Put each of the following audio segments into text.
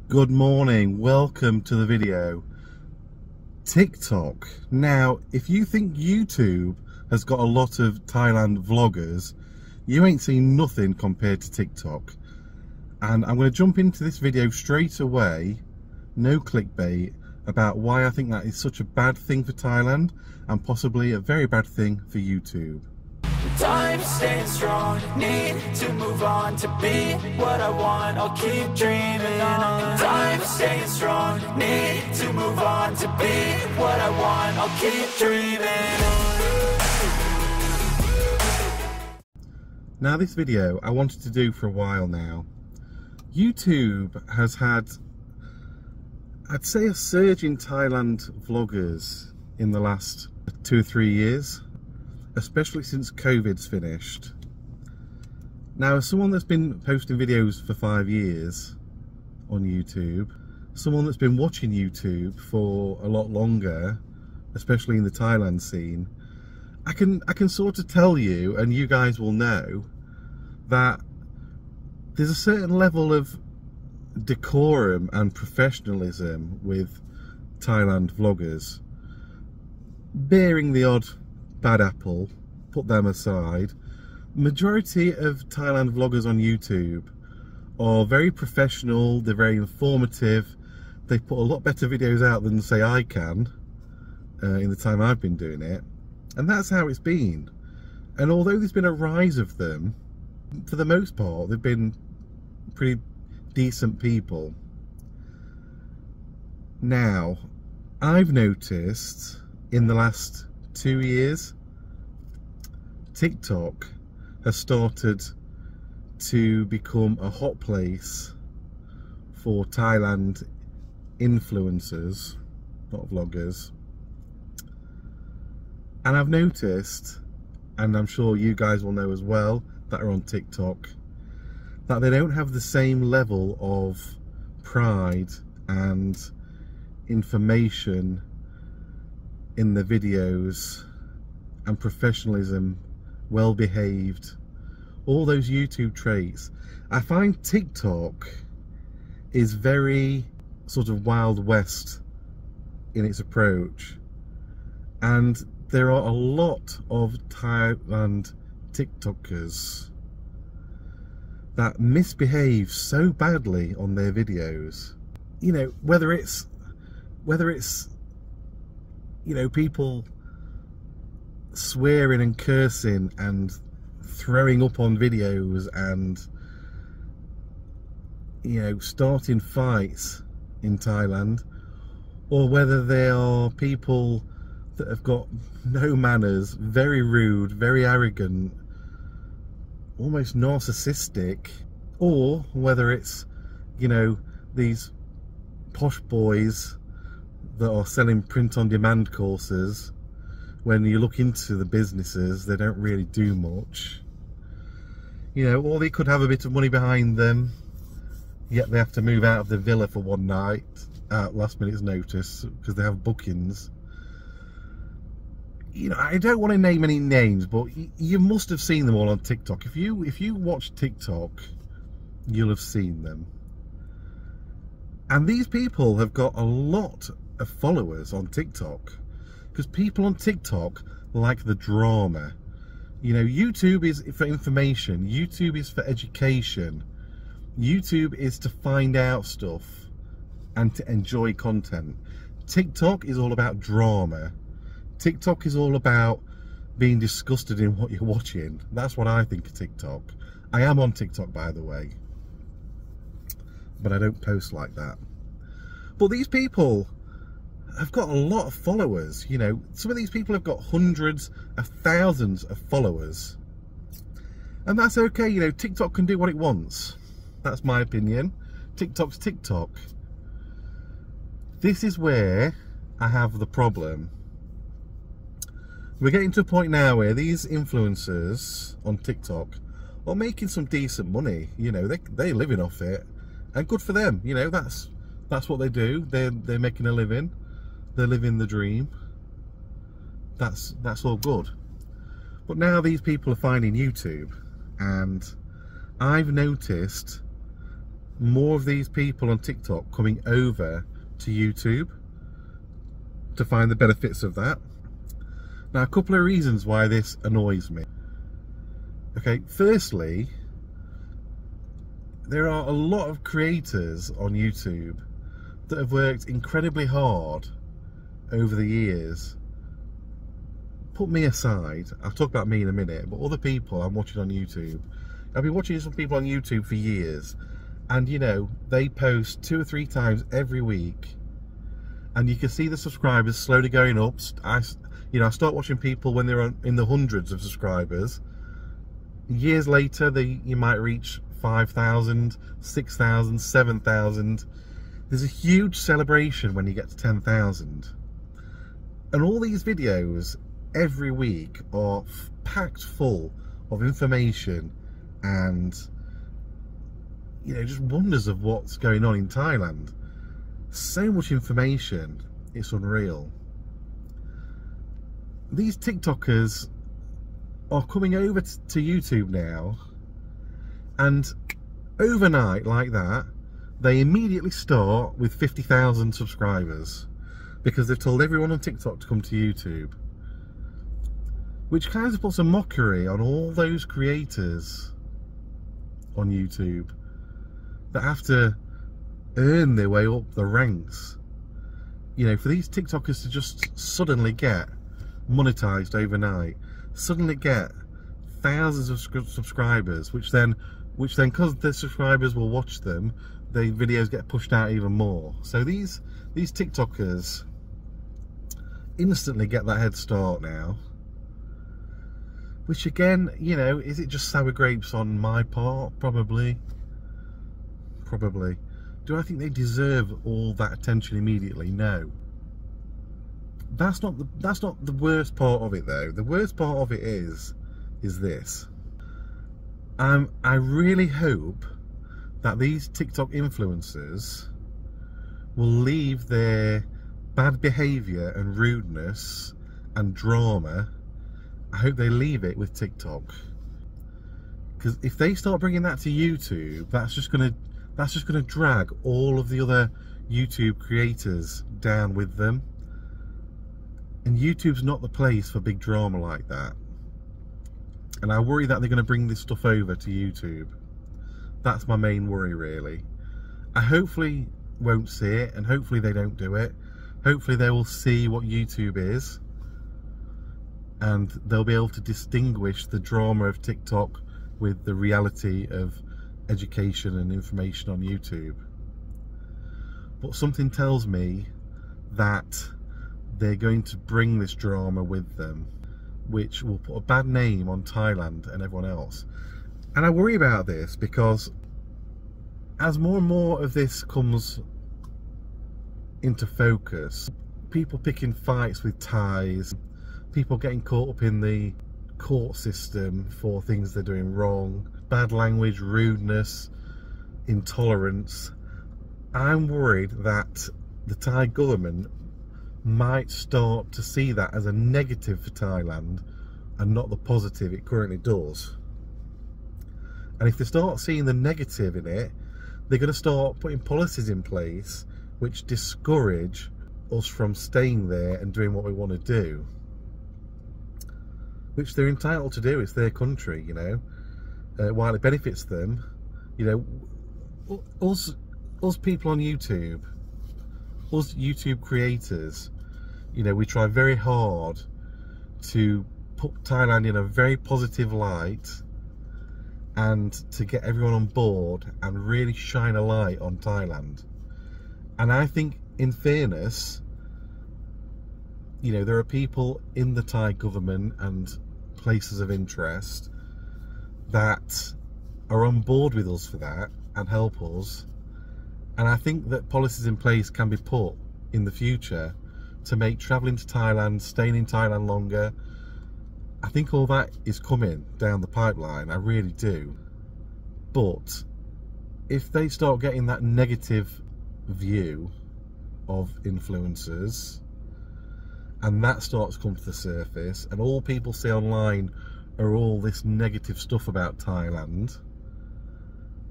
Good morning, welcome to the video. TikTok. Now, if you think YouTube has got a lot of Thailand vloggers, you ain't seen nothing compared to TikTok. And I'm going to jump into this video straight away, no clickbait, about why I think that is such a bad thing for Thailand and possibly a very bad thing for YouTube. Time staying strong, need to move on to be what I want, I'll keep dreaming on. Time staying strong, need to move on to be what I want, I'll keep dreaming on. Now this video I wanted to do for a while now. YouTube has had, I'd say, a surge in Thailand vloggers in the last 2 or 3 years. Especially since COVID's finished. Now, as someone that's been posting videos for 5 years on YouTube, someone that's been watching YouTube for a lot longer, especially in the Thailand scene, I can sort of tell you, and you guys will know, that there's a certain level of decorum and professionalism with Thailand vloggers, bearing the odd bad apple, put them aside. Majority of Thailand vloggers on YouTube are very professional, they're very informative, they put a lot better videos out than say I can in the time I've been doing it, and that's how it's been. And although there's been a rise of them, for the most part they've been pretty decent people. Now, I've noticed in the last 2 years, TikTok has started to become a hot place for Thailand influencers, not vloggers. And I've noticed, and I'm sure you guys will know as well that are on TikTok, that they don't have the same level of pride and information in the videos and professionalism, well behaved, all those YouTube traits. I find TikTok is very sort of Wild West in its approach, and there are a lot of Thailand TikTokers that misbehave so badly on their videos. You know, whether it's you know, people swearing and cursing and throwing up on videos and, you know, starting fights in Thailand, or whether they are people that have got no manners, very rude, very arrogant, almost narcissistic, or whether it's, you know, these posh boys that are selling print-on-demand courses. When you look into the businesses, they don't really do much. You know, or they could have a bit of money behind them, yet they have to move out of the villa for one night at last minute's notice because they have bookings. You know, I don't want to name any names, but you must have seen them all on TikTok. If you watch TikTok, you'll have seen them. And these people have got a lot of followers on TikTok, because people on TikTok like the drama. You know, YouTube is for information, YouTube is for education, YouTube is to find out stuff and to enjoy content. TikTok is all about drama. TikTok is all about being disgusted in what you're watching. That's what I think of TikTok. I am on TikTok, by the way, but I don't post like that. But these people have got a lot of followers. You know, some of these people have got hundreds of thousands of followers, and that's okay. You know, TikTok can do what it wants. That's my opinion. TikTok's TikTok. This is where I have the problem. We're getting to a point now where these influencers on TikTok are making some decent money. You know, they're living off it, and good for them. You know, that's what they do. They're making a living. They're living the dream. That's all good. But now these people are finding YouTube, and I've noticed more of these people on TikTok coming over to YouTube to find the benefits of that. Now, a couple of reasons why this annoys me. Okay, firstly, there are a lot of creators on YouTube that have worked incredibly hard over the years. Put me aside, I'll talk about me in a minute, but other people I'm watching on YouTube. I've been watching some people on YouTube for years, and you know, they post 2 or 3 times every week, and you can see the subscribers slowly going up. I start watching people when they're in the hundreds of subscribers. Years later, you might reach 5,000, 6,000, 7,000. There's a huge celebration when you get to 10,000. And all these videos every week are packed full of information and, you know, just wonders of what's going on in Thailand. So much information, it's unreal. These TikTokers are coming over to YouTube now, and overnight like that, they immediately start with 50,000 subscribers because they've told everyone on TikTok to come to YouTube, which kind of puts a mockery on all those creators on YouTube that have to earn their way up the ranks. You know, for these TikTokers to just suddenly get monetized overnight, suddenly get thousands of subscribers, which then because the subscribers will watch them, the videos get pushed out even more. So these TikTokers instantly get that head start now, which again, you know, is it just sour grapes on my part? Probably. Do I think they deserve all that attention immediately? No. That's not the worst part of it though. The worst part of it is this. I really hope that these TikTok influencers will leave their bad behaviour and rudeness and drama. I hope they leave it with TikTok, because if they start bringing that to YouTube, that's just gonna drag all of the other YouTube creators down with them. And YouTube's not the place for big drama like that. And I worry that they're going to bring this stuff over to YouTube. That's my main worry, really. I hopefully won't see it, and hopefully they don't do it. Hopefully they will see what YouTube is, and they'll be able to distinguish the drama of TikTok with the reality of education and information on YouTube. But something tells me that they're going to bring this drama with them, which will put a bad name on Thailand and everyone else. And I worry about this because as more and more of this comes into focus, people picking fights with Thais, people getting caught up in the court system for things they're doing wrong, bad language, rudeness, intolerance, I'm worried that the Thai government might start to see that as a negative for Thailand and not the positive it currently does. And if they start seeing the negative in it, they're going to start putting policies in place which discourage us from staying there and doing what we want to do, which they're entitled to do. It's their country, you know. While it benefits them, you know, us people on YouTube, us YouTube creators, you know, we try very hard to put Thailand in a very positive light and to get everyone on board and really shine a light on Thailand. And I think, in fairness, you know, there are people in the Thai government and places of interest that are on board with us for that and help us. And I think that policies in place can be put in the future to make travelling to Thailand, staying in Thailand longer. I think all that is coming down the pipeline, I really do. But if they start getting that negative view of influencers, and that starts to come to the surface, and all people see online are all this negative stuff about Thailand,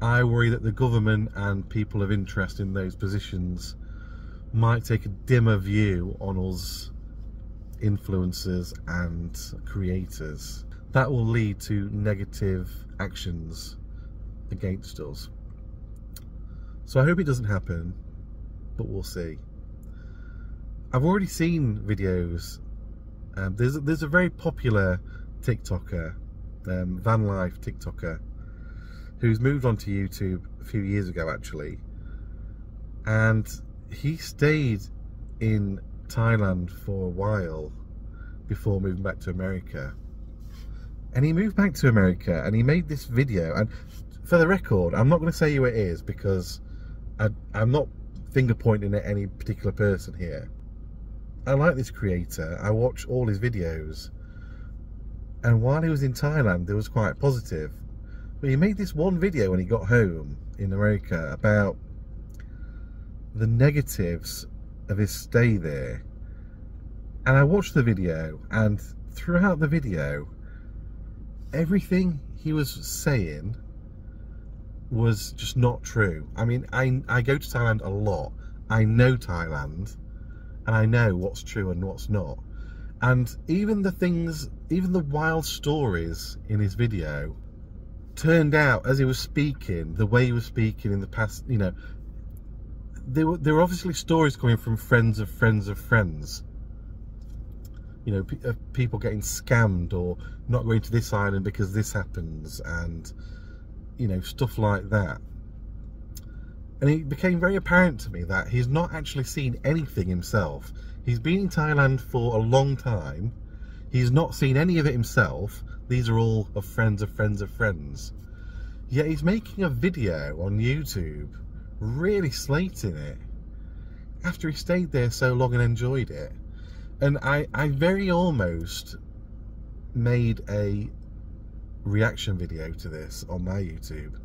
I worry that the government and people of interest in those positions might take a dimmer view on us influencers and creators. That will lead to negative actions against us. So I hope it doesn't happen, but we'll see. I've already seen videos. There's a very popular TikToker, van life TikToker, who's moved on to YouTube a few years ago actually, and he stayed in Thailand for a while before moving back to America. And he moved back to America and he made this video, and for the record, I'm not going to say who it is because I'm not finger pointing at any particular person here. I like this creator, I watch all his videos, and while he was in Thailand it was quite positive. But he made this one video when he got home in America about the negatives of his stay there. And I watched the video, and throughout the video, everything he was saying was just not true. I mean, I go to Thailand a lot. I know Thailand, and I know what's true and what's not. And even the wild stories in his video turned out, as he was speaking, the way he was speaking in the past, you know, there were obviously stories coming from friends of friends of friends. You know, people getting scammed or not going to this island because this happens, and, you know, stuff like that. And it became very apparent to me that he's not actually seen anything himself. He's been in Thailand for a long time. He's not seen any of it himself. These are all of friends of friends of friends. Yet he's making a video on YouTube, really slating it, after he stayed there so long and enjoyed it. And I very almost made a reaction video to this on my YouTube.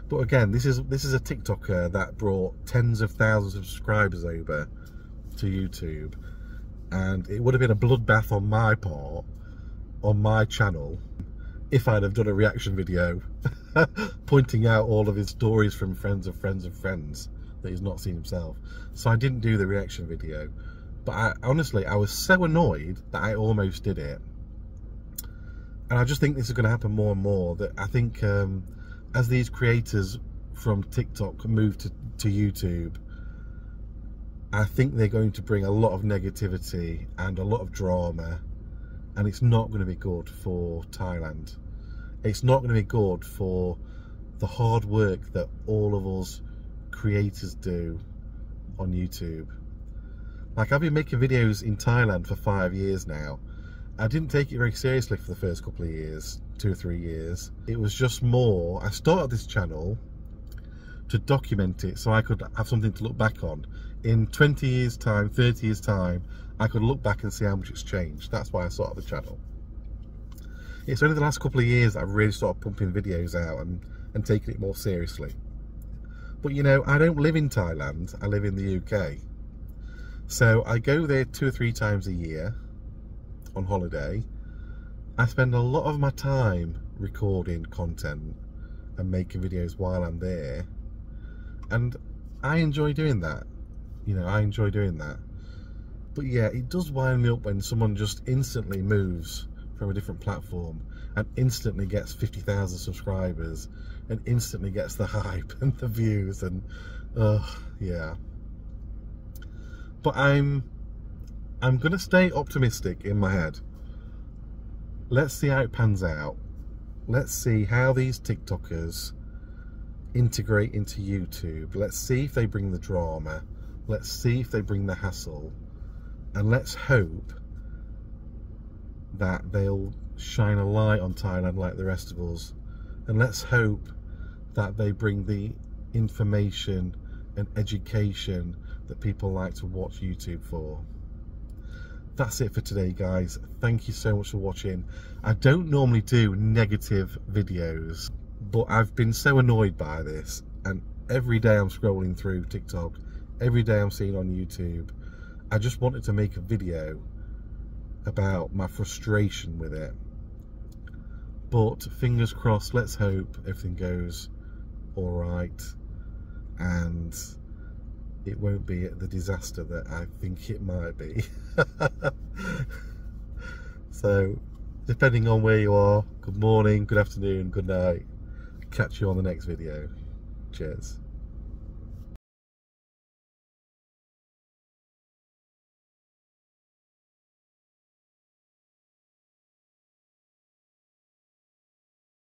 But again, this is a TikToker that brought tens of thousands of subscribers over to YouTube, and it would have been a bloodbath on my part, on my channel, if I'd have done a reaction video pointing out all of his stories from friends of friends of friends that he's not seen himself. So I didn't do the reaction video, but honestly I was so annoyed that I almost did it. And I just think this is going to happen more and more, that I think as these creators from TikTok move to YouTube, I think they're going to bring a lot of negativity and a lot of drama, and it's not going to be good for Thailand. It's not going to be good for the hard work that all of us creators do on YouTube. Like, I've been making videos in Thailand for 5 years now. I didn't take it very seriously for the first couple of years, 2 or 3 years. It was just more, I started this channel to document it so I could have something to look back on. In 20 years time, 30 years time, I could look back and see how much it's changed. That's why I started the channel. It's only the last couple of years that I've really started pumping videos out and taking it more seriously. But you know, I don't live in Thailand, I live in the UK. So I go there 2 or 3 times a year on holiday. I spend a lot of my time recording content and making videos while I'm there, and I enjoy doing that. You know, I enjoy doing that. But yeah, it does wind me up when someone just instantly moves from a different platform and instantly gets 50,000 subscribers and instantly gets the hype and the views, and yeah. But I'm gonna stay optimistic in my head. Let's see how it pans out. Let's see how these TikTokers integrate into YouTube. Let's see if they bring the drama. Let's see if they bring the hassle. And let's hope that they'll shine a light on Thailand like the rest of us. And let's hope that they bring the information and education that people like to watch YouTube for. That's it for today, guys. Thank you so much for watching. I don't normally do negative videos, but I've been so annoyed by this, and every day I'm scrolling through TikTok, every day I'm seeing on YouTube, I just wanted to make a video about my frustration with it. But fingers crossed, let's hope everything goes all right, and it won't be the disaster that I think it might be. So, depending on where you are, good morning, good afternoon, good night. Catch you on the next video. Cheers.